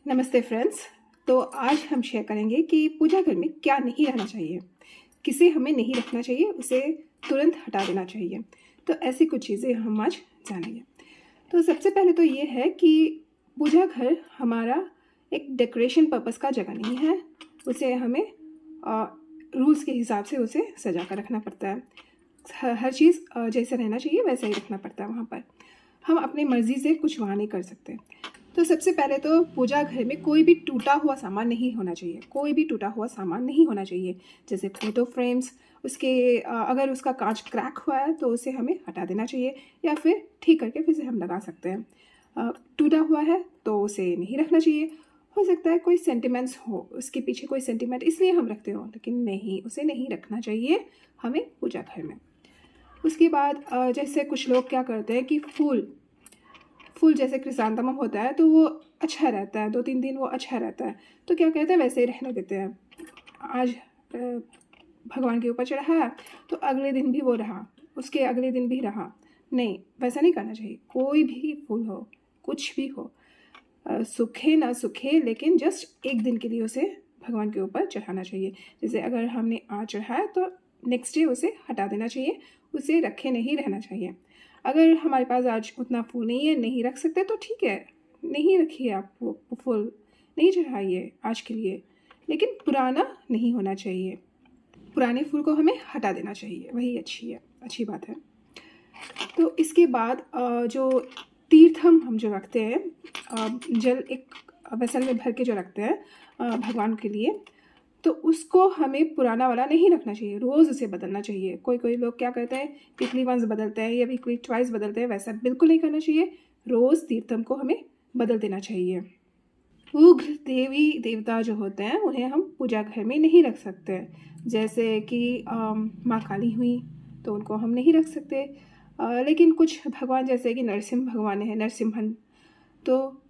नमस्ते फ्रेंड्स। तो आज हम शेयर करेंगे कि पूजा घर में क्या नहीं रहना चाहिए, किसे हमें नहीं रखना चाहिए, उसे तुरंत हटा देना चाहिए। तो ऐसी कुछ चीज़ें हम आज जानेंगे। तो सबसे पहले तो ये है कि पूजा घर हमारा एक डेकोरेशन पर्पस का जगह नहीं है। उसे हमें रूल्स के हिसाब से उसे सजा कर रखना पड़ता है। हर चीज़ जैसे रहना चाहिए वैसा ही रखना पड़ता है वहाँ पर। हम अपनी मर्ज़ी से कुछ वहाँ नहीं कर सकते। तो सबसे पहले तो पूजा घर में कोई भी टूटा हुआ सामान नहीं होना चाहिए। कोई भी टूटा हुआ सामान नहीं होना चाहिए। जैसे फ़ोटो फ्रेम्स, उसके अगर उसका कांच क्रैक हुआ है तो उसे हमें हटा देना चाहिए या फिर ठीक करके फिर से हम लगा सकते हैं। टूटा हुआ है तो उसे नहीं रखना चाहिए। हो सकता है कोई सेंटिमेंट्स हो, उसके पीछे कोई सेंटिमेंट इसलिए हम रखते हो, लेकिन नहीं, उसे नहीं रखना चाहिए हमें पूजा घर में। उसके बाद जैसे कुछ लोग क्या करते हैं कि फूल जैसे क्रिसैंथेमम होता है तो वो अच्छा रहता है, 2-3 दिन वो अच्छा रहता है, तो क्या कहते हैं वैसे ही रहने देते हैं। आज भगवान के ऊपर चढ़ा है तो अगले दिन भी वो रहा, उसके अगले दिन भी रहा। नहीं, वैसा नहीं करना चाहिए। कोई भी फूल हो, कुछ भी हो, सूखे ना सूखे, लेकिन जस्ट एक दिन के लिए उसे भगवान के ऊपर चढ़ाना चाहिए। जैसे अगर हमने आज चढ़ाया तो नेक्स्ट डे उसे हटा देना चाहिए, उसे रखे नहीं रहना चाहिए। अगर हमारे पास आज उतना फूल नहीं है, नहीं रख सकते, तो ठीक है, नहीं रखिए आप वो फूल, नहीं चढ़ाइए आज के लिए, लेकिन पुराना नहीं होना चाहिए। पुराने फूल को हमें हटा देना चाहिए, वही अच्छी बात है। तो इसके बाद जो तीर्थम हम जो रखते हैं, जल एक वेसल में भर के जो रखते हैं भगवान के लिए, तो उसको हमें पुराना वाला नहीं रखना चाहिए, रोज़ उसे बदलना चाहिए। कोई लोग क्या करते हैं, वीकली वंस बदलते हैं या वीकली ट्वाइस बदलते हैं, वैसा बिल्कुल नहीं करना चाहिए। रोज़ तीर्थम को हमें बदल देना चाहिए। उग्र देवी देवता जो होते हैं उन्हें हम पूजा घर में नहीं रख सकते। जैसे कि माँ काली हुई तो उनको हम नहीं रख सकते। लेकिन कुछ भगवान जैसे कि नरसिम्ह भगवान है, नरसिम्हन, तो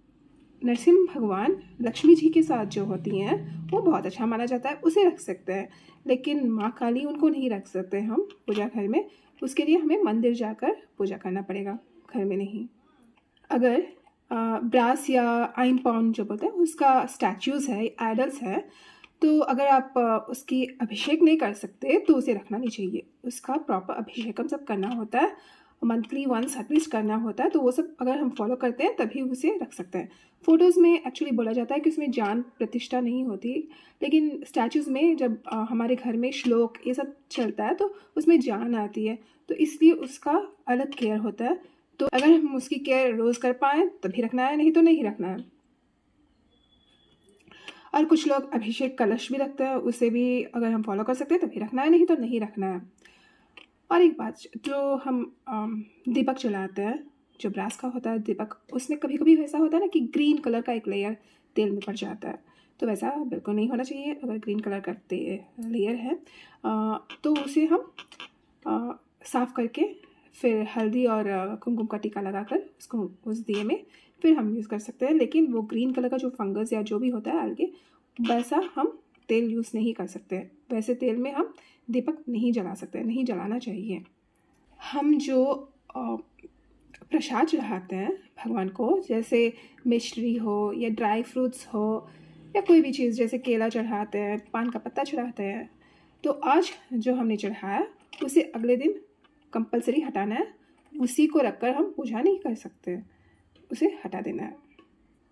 नरसिम्ह भगवान लक्ष्मी जी के साथ जो होती हैं वो बहुत अच्छा माना जाता है, उसे रख सकते हैं। लेकिन माँ काली उनको नहीं रख सकते हम पूजा घर में। उसके लिए हमें मंदिर जाकर पूजा करना पड़ेगा, घर में नहीं। अगर ब्रास या आइम पाउंड जो बोलते हैं उसका स्टैच्यूज़ है, आइडल्स है, तो अगर आप उसकी अभिषेक नहीं कर सकते तो उसे रखना नहीं चाहिए। उसका प्रॉपर अभिषेक हम सब करना होता है, मंथली वंस एटलीस्ट करना होता है। तो वो सब अगर हम फॉलो करते हैं तभी उसे रख सकते हैं। फ़ोटोज़ में एक्चुअली बोला जाता है कि उसमें जान प्रतिष्ठा नहीं होती, लेकिन स्टैचूज़ में जब हमारे घर में श्लोक ये सब चलता है तो उसमें जान आती है, तो इसलिए उसका अलग केयर होता है। तो अगर हम उसकी केयर रोज़ कर पाएँ तभी रखना है, नहीं तो नहीं रखना है। और कुछ लोग अभिषेक कलश भी रखते हैं, उसे भी अगर हम फॉलो कर सकते हैं तभी रखना है, नहीं तो नहीं रखना है। और एक बात, जो हम दीपक जलाते हैं, जो ब्रास का होता है दीपक, उसमें कभी कभी ऐसा होता है ना कि ग्रीन कलर का एक लेयर तेल में पड़ जाता है, तो वैसा बिल्कुल नहीं होना चाहिए। अगर ग्रीन कलर का लेयर है तो उसे हम साफ़ करके फिर हल्दी और कुमकुम का टीका लगाकर उसको उस दिए में फिर हम यूज़ कर सकते हैं। लेकिन वो ग्रीन कलर का जो फंगस या जो भी होता है अलगे, वैसा हम तेल यूज़ नहीं कर सकते। वैसे तेल में हम दीपक नहीं जला सकते, नहीं जलाना चाहिए। हम जो प्रसाद चढ़ाते हैं भगवान को, जैसे मिश्री हो या ड्राई फ्रूट्स हो या कोई भी चीज़, जैसे केला चढ़ाते हैं, पान का पत्ता चढ़ाते हैं, तो आज जो हमने चढ़ाया उसे अगले दिन कंपलसरी हटाना है। उसी को रखकर हम पूजा नहीं कर सकते, उसे हटा देना है।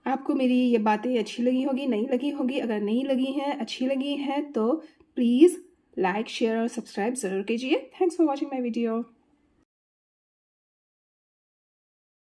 आपको मेरी ये बातें अच्छी लगी होगी, नहीं लगी होगी। अगर नहीं लगी हैं, अच्छी लगी हैं, तो प्लीज़ लाइक, शेयर और सब्सक्राइब ज़रूर कीजिए। Thanks for watching my video.